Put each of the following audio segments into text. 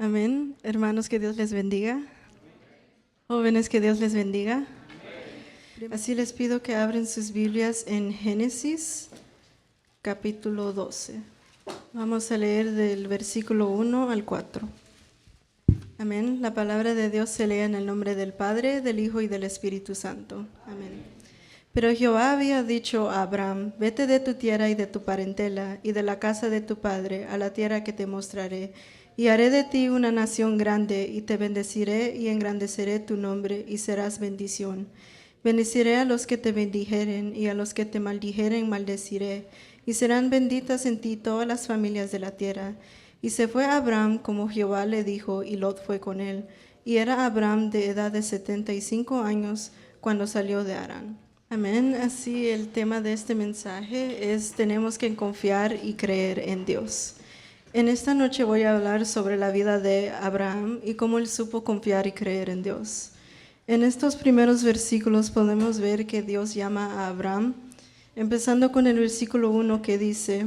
Amén. Hermanos, que Dios les bendiga. Jóvenes, que Dios les bendiga. Así les pido que abren sus Biblias en Génesis, capítulo 12. Vamos a leer del versículo 1 al 4. Amén. La palabra de Dios se lee en el nombre del Padre, del Hijo y del Espíritu Santo. Amén. Pero Jehová había dicho a Abraham: vete de tu tierra y de tu parentela y de la casa de tu padre a la tierra que te mostraré, y haré de ti una nación grande, y te bendeciré y engrandeceré tu nombre, y serás bendición. Bendeciré a los que te bendijeren, y a los que te maldijeren maldeciré, y serán benditas en ti todas las familias de la tierra. Y se fue Abraham como Jehová le dijo, y Lot fue con él. Y era Abraham de edad de 75 años cuando salió de Harán. Amén. Así el tema de este mensaje es: tenemos que confiar y creer en Dios. En esta noche voy a hablar sobre la vida de Abraham y cómo él supo confiar y creer en Dios. En estos primeros versículos podemos ver que Dios llama a Abraham, empezando con el versículo 1 que dice: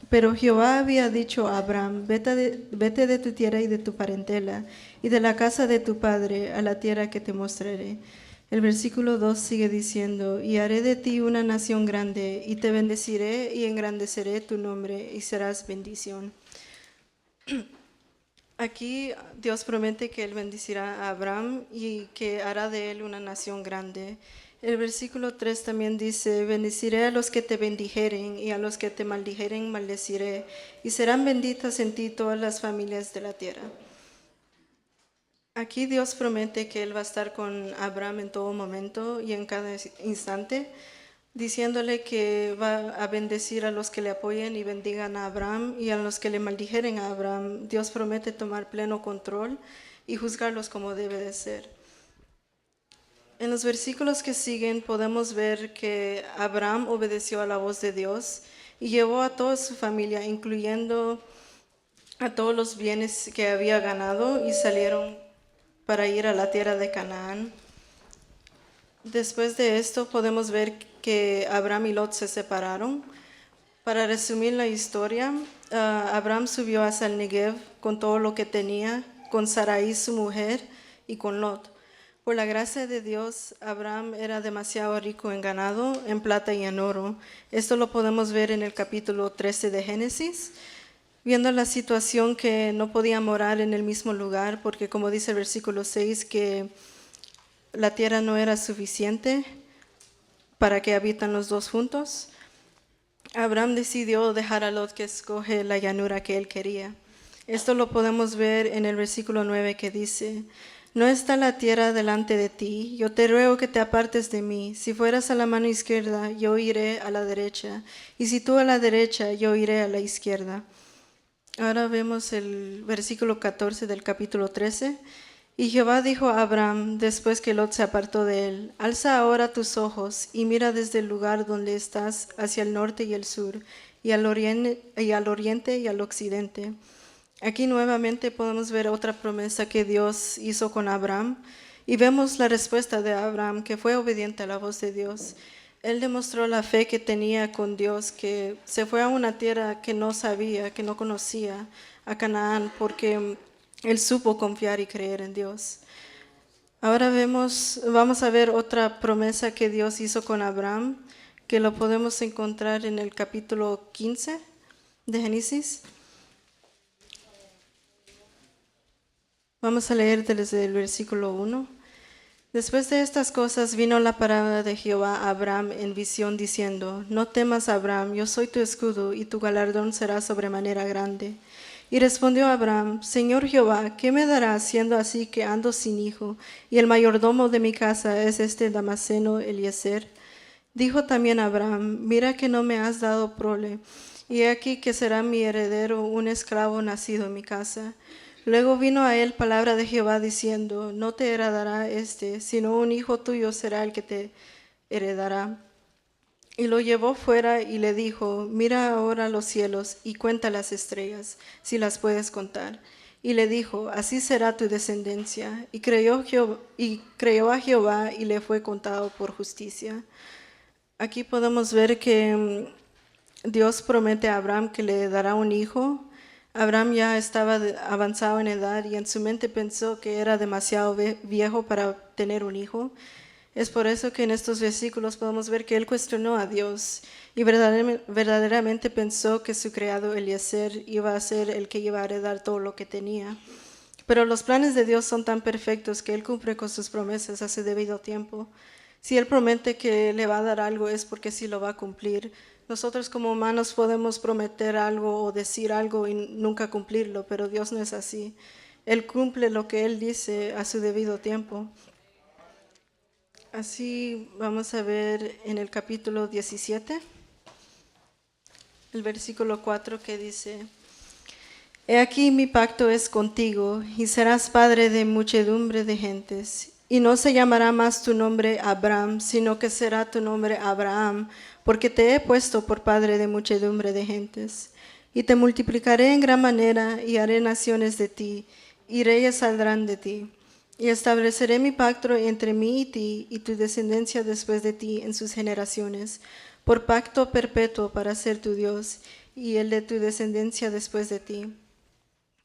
pero Jehová había dicho a Abraham: vete de tu tierra y de tu parentela y de la casa de tu padre a la tierra que te mostraré. El versículo 2 sigue diciendo: y haré de ti una nación grande, y te bendeciré y engrandeceré tu nombre, y serás bendición. Aquí Dios promete que Él bendecirá a Abraham y que hará de él una nación grande. El versículo 3 también dice: bendeciré a los que te bendijeren, y a los que te maldijeren maldeciré, y serán benditas en ti todas las familias de la tierra. Aquí Dios promete que Él va a estar con Abraham en todo momento y en cada instante, diciéndole que va a bendecir a los que le apoyen y bendigan a Abraham, y a los que le maldijeren a Abraham. Dios promete tomar pleno control y juzgarlos como debe de ser. En los versículos que siguen podemos ver que Abraham obedeció a la voz de Dios y llevó a toda su familia, incluyendo a todos los bienes que había ganado, y salieron para ir a la tierra de Canaán. Después de esto podemos ver que Abraham y Lot se separaron. Para resumir la historia, Abraham subió hacia el Negev con todo lo que tenía, con Sarai su mujer y con Lot. Por la gracia de Dios, Abraham era demasiado rico en ganado, en plata y en oro. Esto lo podemos ver en el capítulo 13 de Génesis, viendo la situación que no podía morar en el mismo lugar, porque como dice el versículo 6, que la tierra no era suficiente para que habitan los dos juntos. Abraham decidió dejar a Lot que escoge la llanura que él quería. Esto lo podemos ver en el versículo 9 que dice: no está la tierra delante de ti, yo te ruego que te apartes de mí. Si fueras a la mano izquierda, yo iré a la derecha, y si tú a la derecha, yo iré a la izquierda. Ahora vemos el versículo 14 del capítulo 13. Y Jehová dijo a Abraham, después que Lot se apartó de él: alza ahora tus ojos y mira desde el lugar donde estás hacia el norte y el sur, y al oriente y al occidente. Aquí nuevamente podemos ver otra promesa que Dios hizo con Abraham, y vemos la respuesta de Abraham, que fue obediente a la voz de Dios. Él demostró la fe que tenía con Dios, que se fue a una tierra que no sabía, que no conocía, a Canaán, porque él supo confiar y creer en Dios. Ahora vamos a ver otra promesa que Dios hizo con Abraham, que lo podemos encontrar en el capítulo 15 de Génesis. Vamos a leer desde el versículo 1. Después de estas cosas vino la palabra de Jehová a Abraham en visión, diciendo: no temas, Abraham, yo soy tu escudo, y tu galardón será sobremanera grande. Y respondió Abraham: Señor Jehová, ¿qué me darás siendo así que ando sin hijo, y el mayordomo de mi casa es este Damaseno Eliezer? Dijo también Abraham: mira que no me has dado prole, y he aquí que será mi heredero un esclavo nacido en mi casa. Luego vino a él palabra de Jehová diciendo: no te heredará sino un hijo tuyo será el que te heredará. Y lo llevó fuera y le dijo: mira ahora los cielos y cuenta las estrellas, si las puedes contar. Y le dijo: así será tu descendencia. Y creyó a Jehová, y le fue contado por justicia. Aquí podemos ver que Dios promete a Abraham que le dará un hijo. Abraham ya estaba avanzado en edad y en su mente pensó que era demasiado viejo para tener un hijo. Es por eso que en estos versículos podemos ver que él cuestionó a Dios y verdaderamente pensó que su criado Eliezer iba a ser el que iba a heredar todo lo que tenía. Pero los planes de Dios son tan perfectos que Él cumple con sus promesas a su debido tiempo. Si Él promete que le va a dar algo es porque sí lo va a cumplir. Nosotros como humanos podemos prometer algo o decir algo y nunca cumplirlo, pero Dios no es así. Él cumple lo que Él dice a su debido tiempo. Así vamos a ver en el capítulo 17, el versículo 4 que dice: He aquí mi pacto es contigo, y serás padre de muchedumbre de gentes. Y no se llamará más tu nombre Abram, sino que será tu nombre Abraham, porque te he puesto por padre de muchedumbre de gentes. Y te multiplicaré en gran manera, y haré naciones de ti, y reyes saldrán de ti. Y estableceré mi pacto entre mí y ti, y tu descendencia después de ti en sus generaciones, por pacto perpetuo para ser tu Dios, y el de tu descendencia después de ti.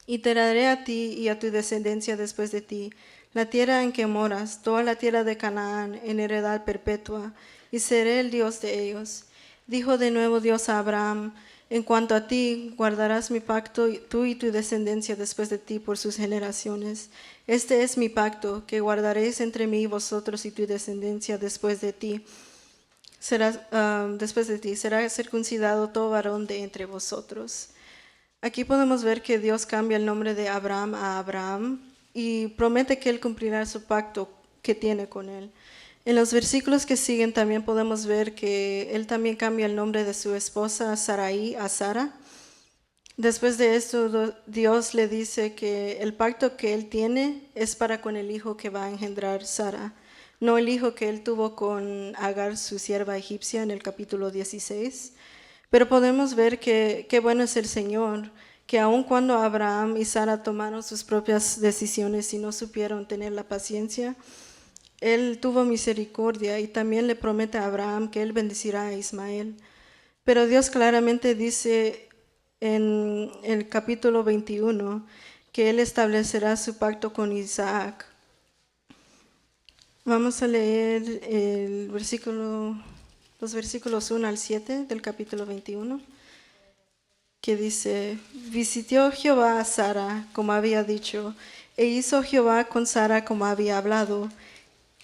Y te daré a ti y a tu descendencia después de ti la tierra en que moras, toda la tierra de Canaán, en heredad perpetua, y seré el Dios de ellos. Dijo de nuevo Dios a Abraham: En cuanto a ti, guardarás mi pacto, tú y tu descendencia después de ti por sus generaciones. Este es mi pacto, que guardaréis entre mí y vosotros y tu descendencia después de ti. Será circuncidado todo varón de entre vosotros. Aquí podemos ver que Dios cambia el nombre de Abraham a Abraham y promete que Él cumplirá su pacto que tiene con él. En los versículos que siguen también podemos ver que Él también cambia el nombre de su esposa Sarai a Sara. Después de esto, Dios le dice que el pacto que Él tiene es para con el hijo que va a engendrar Sara, no el hijo que Él tuvo con Agar, su sierva egipcia, en el capítulo 16. Pero podemos ver que qué bueno es el Señor, que aun cuando Abraham y Sara tomaron sus propias decisiones y no supieron tener la paciencia, Él tuvo misericordia y también le promete a Abraham que Él bendecirá a Ismael. Pero Dios claramente dice en el capítulo 21 que Él establecerá su pacto con Isaac. Vamos a leer los versículos 1 al 7 del capítulo 21, que dice: Visitó Jehová a Sara como había dicho, e hizo Jehová con Sara como había hablado.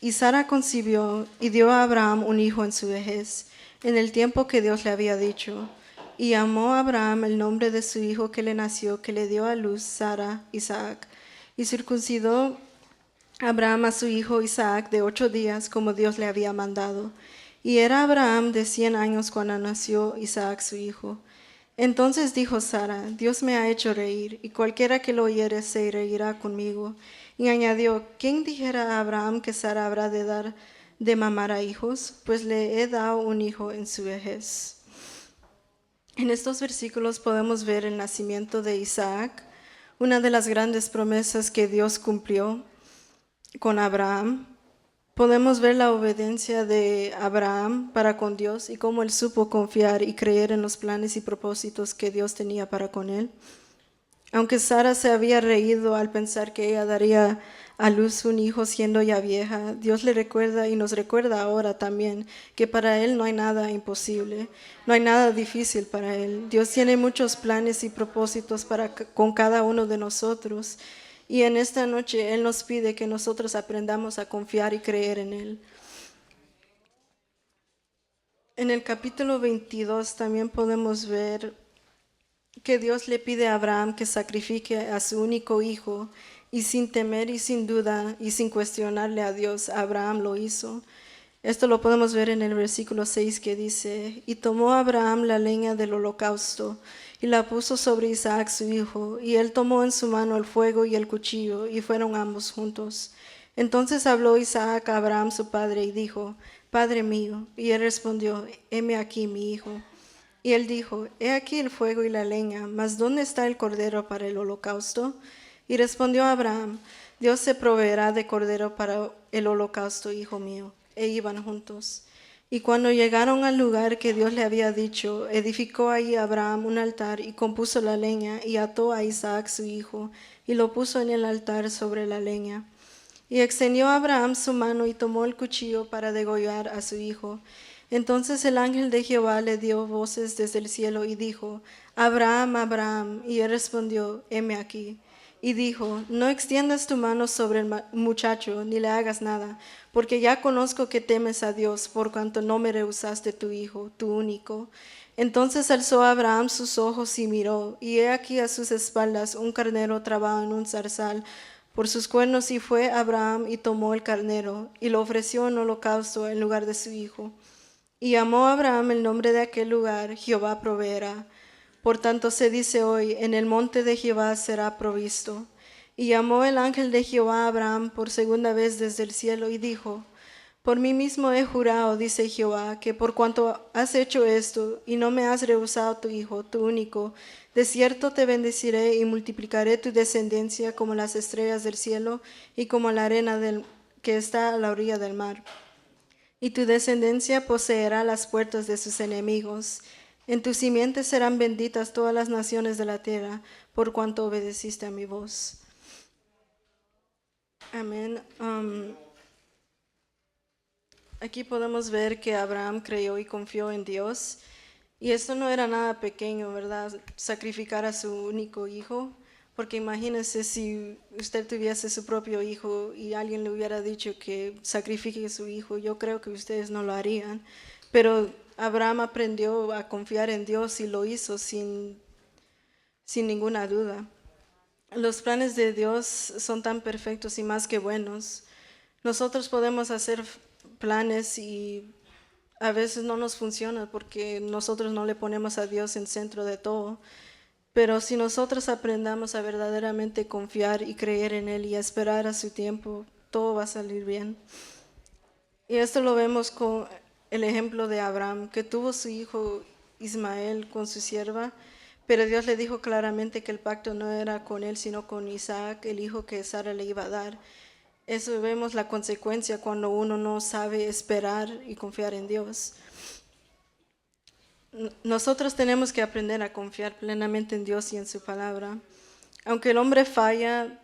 Y Sara concibió y dio a Abraham un hijo en su vejez, en el tiempo que Dios le había dicho. Y llamó a Abraham el nombre de su hijo que le nació, que le dio a luz Sara, Isaac. Y circuncidó Abraham a su hijo Isaac de 8 días, como Dios le había mandado. Y era Abraham de 100 años cuando nació Isaac su hijo. Entonces dijo Sara: Dios me ha hecho reír, y cualquiera que lo oyere se reirá conmigo. Y añadió: ¿Quién dijera a Abraham que Sara habrá de dar de mamar a hijos? Pues le he dado un hijo en su vejez. En estos versículos podemos ver el nacimiento de Isaac, una de las grandes promesas que Dios cumplió con Abraham. Podemos ver la obediencia de Abraham para con Dios y cómo él supo confiar y creer en los planes y propósitos que Dios tenía para con él. Aunque Sara se había reído al pensar que ella daría a luz un hijo siendo ya vieja, Dios le recuerda y nos recuerda ahora también que para Él no hay nada imposible, no hay nada difícil para Él. Dios tiene muchos planes y propósitos con cada uno de nosotros. Y en esta noche Él nos pide que nosotros aprendamos a confiar y creer en Él. En el capítulo 22 también podemos ver que Dios le pide a Abraham que sacrifique a su único hijo, y sin temer y sin duda y sin cuestionarle a Dios, Abraham lo hizo. Esto lo podemos ver en el versículo 6 que dice: Y tomó Abraham la leña del holocausto y la puso sobre Isaac su hijo, y él tomó en su mano el fuego y el cuchillo, y fueron ambos juntos. Entonces habló Isaac a Abraham su padre y dijo: Padre mío. Y él respondió: Heme aquí mi hijo. Y él dijo: He aquí el fuego y la leña, mas ¿dónde está el cordero para el holocausto? Y respondió Abraham: Dios se proveerá de cordero para el holocausto, hijo mío. E iban juntos. Y cuando llegaron al lugar que Dios le había dicho, edificó ahí Abraham un altar y compuso la leña y ató a Isaac su hijo y lo puso en el altar sobre la leña. Y extendió Abraham su mano y tomó el cuchillo para degollar a su hijo. Entonces el ángel de Jehová le dio voces desde el cielo y dijo, Abraham, Abraham. Y él respondió, heme aquí. Y dijo, no extiendas tu mano sobre el muchacho, ni le hagas nada, porque ya conozco que temes a Dios, por cuanto no me rehusaste tu hijo, tu único. Entonces alzó Abraham sus ojos y miró, y he aquí a sus espaldas un carnero trabado en un zarzal por sus cuernos, y fue Abraham y tomó el carnero, y lo ofreció en holocausto en lugar de su hijo. Y llamó a Abraham el nombre de aquel lugar, Jehová proveerá. Por tanto se dice hoy, en el monte de Jehová será provisto. Y llamó el ángel de Jehová a Abraham por segunda vez desde el cielo y dijo, por mí mismo he jurado, dice Jehová, que por cuanto has hecho esto y no me has rehusado tu hijo, tu único, de cierto te bendeciré y multiplicaré tu descendencia como las estrellas del cielo y como la arena que está a la orilla del mar. Y tu descendencia poseerá las puertas de sus enemigos. En tu simiente serán benditas todas las naciones de la tierra, por cuanto obedeciste a mi voz. Amén. Aquí podemos ver que Abraham creyó y confió en Dios. Y esto no era nada pequeño, ¿verdad? Sacrificar a su único hijo. Porque imagínense si usted tuviese su propio hijo y alguien le hubiera dicho que sacrifique a su hijo, yo creo que ustedes no lo harían. Pero Abraham aprendió a confiar en Dios y lo hizo sin ninguna duda. Los planes de Dios son tan perfectos y más que buenos. Nosotros podemos hacer planes y a veces no nos funciona porque nosotros no le ponemos a Dios en centro de todo. Pero si nosotros aprendamos a verdaderamente confiar y creer en Él y a esperar a su tiempo, todo va a salir bien. Y esto lo vemos con el ejemplo de Abraham, que tuvo su hijo Ismael con su sierva, pero Dios le dijo claramente que el pacto no era con él, sino con Isaac, el hijo que Sara le iba a dar. Eso vemos la consecuencia cuando uno no sabe esperar y confiar en Dios. Nosotros tenemos que aprender a confiar plenamente en Dios y en su palabra. Aunque el hombre falla,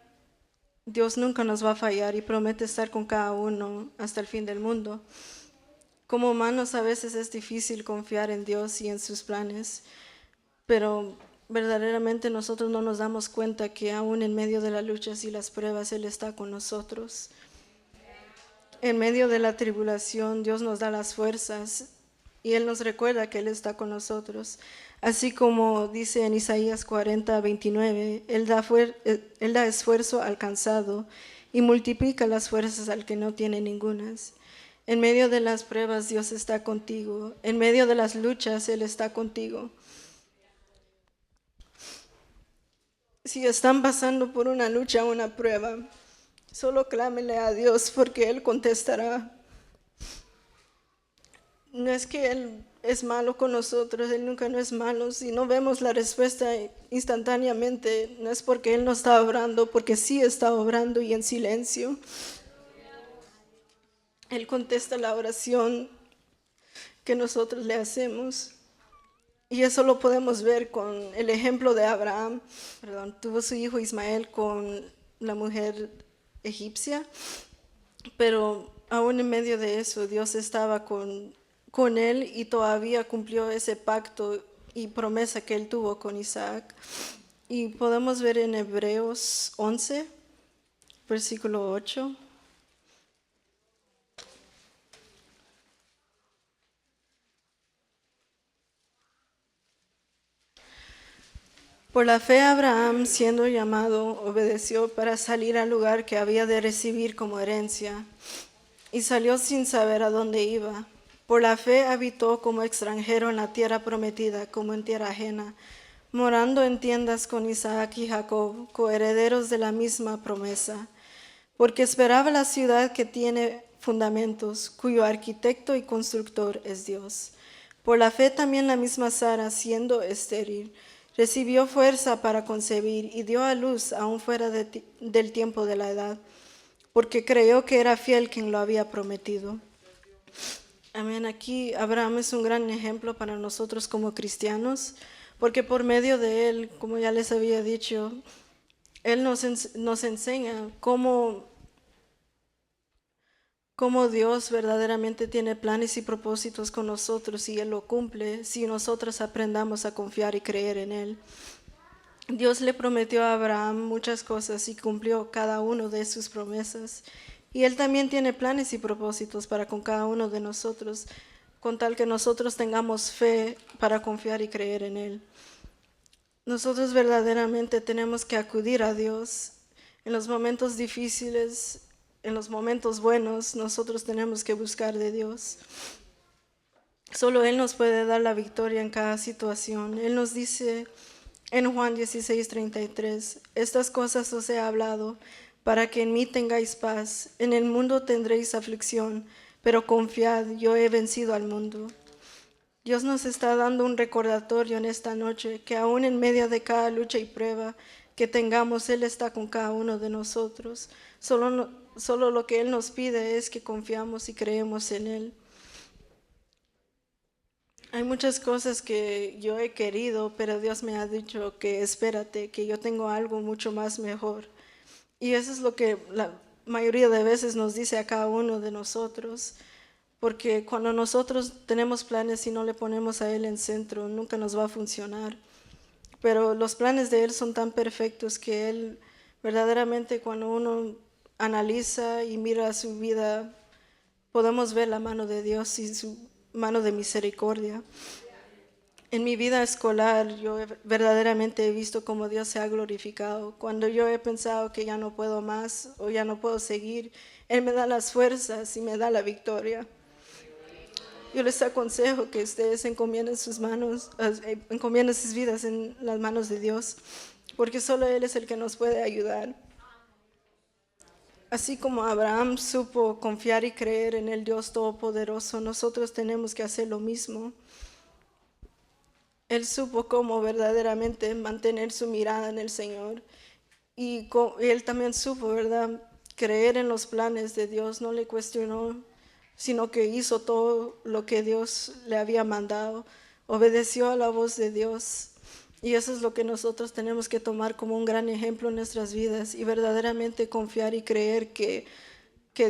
Dios nunca nos va a fallar y promete estar con cada uno hasta el fin del mundo. Como humanos a veces es difícil confiar en Dios y en sus planes, pero verdaderamente nosotros no nos damos cuenta que aún en medio de las luchas y las pruebas Él está con nosotros. En medio de la tribulación Dios nos da las fuerzas y Él nos recuerda que Él está con nosotros. Así como dice en Isaías 40:29, Él da esfuerzo al cansado y multiplica las fuerzas al que no tiene ningunas. En medio de las pruebas Dios está contigo. En medio de las luchas Él está contigo. Si están pasando por una lucha o una prueba, solo clámenle a Dios porque Él contestará. No es que Él es malo con nosotros, Él nunca no es malo. Si no vemos la respuesta instantáneamente, no es porque Él no está obrando, porque sí está obrando y en silencio. Él contesta la oración que nosotros le hacemos. Y eso lo podemos ver con el ejemplo de Abraham. Tuvo su hijo Ismael con la mujer egipcia, pero aún en medio de eso Dios estaba con él y todavía cumplió ese pacto y promesa que él tuvo con Isaac. Y podemos ver en Hebreos 11, versículo 8. Por la fe Abraham, siendo llamado, obedeció para salir al lugar que había de recibir como herencia, y salió sin saber a dónde iba. Por la fe habitó como extranjero en la tierra prometida, como en tierra ajena, morando en tiendas con Isaac y Jacob, coherederos de la misma promesa, porque esperaba la ciudad que tiene fundamentos, cuyo arquitecto y constructor es Dios. Por la fe también la misma Sara, siendo estéril, recibió fuerza para concebir y dio a luz aún fuera del tiempo de la edad, porque creyó que era fiel quien lo había prometido. Amén. Aquí Abraham es un gran ejemplo para nosotros como cristianos, porque por medio de él, como ya les había dicho, él nos enseña cómo Dios verdaderamente tiene planes y propósitos con nosotros y Él lo cumple si nosotros aprendamos a confiar y creer en Él. Dios le prometió a Abraham muchas cosas y cumplió cada uno de sus promesas. Y Él también tiene planes y propósitos para con cada uno de nosotros, con tal que nosotros tengamos fe para confiar y creer en Él. Nosotros verdaderamente tenemos que acudir a Dios en los momentos difíciles, en los momentos buenos. Nosotros tenemos que buscar de Dios. Solo Él nos puede dar la victoria en cada situación. Él nos dice en Juan 16:33, estas cosas os he hablado para que en mí tengáis paz. En el mundo tendréis aflicción, pero confiad, yo he vencido al mundo. Dios nos está dando un recordatorio en esta noche que aún en medio de cada lucha y prueba que tengamos, Él está con cada uno de nosotros. Solo lo que Él nos pide es que confiamos y creemos en Él. Hay muchas cosas que yo he querido, pero Dios me ha dicho que espérate, que yo tengo algo mucho más mejor. Y eso es lo que la mayoría de veces nos dice a cada uno de nosotros. Porque cuando nosotros tenemos planes y no le ponemos a Él en centro, nunca nos va a funcionar. Pero los planes de Él son tan perfectos que Él verdaderamente, cuando uno analiza y mira su vida, podemos ver la mano de Dios y su mano de misericordia. En mi vida escolar yo verdaderamente he visto cómo Dios se ha glorificado. Cuando yo he pensado que ya no puedo más o ya no puedo seguir, Él me da las fuerzas y me da la victoria. Yo les aconsejo que ustedes encomienden sus vidas en las manos de Dios, porque solo Él es el que nos puede ayudar. Así como Abraham supo confiar y creer en el Dios Todopoderoso, nosotros tenemos que hacer lo mismo. Él supo cómo verdaderamente mantener su mirada en el Señor. Y Él también supo, ¿verdad?, creer en los planes de Dios. No le cuestionó, sino que hizo todo lo que Dios le había mandado. Obedeció a la voz de Dios. Y eso es lo que nosotros tenemos que tomar como un gran ejemplo en nuestras vidas y verdaderamente confiar y creer que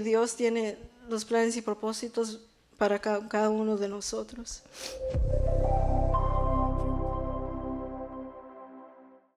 Dios tiene los planes y propósitos para cada uno de nosotros.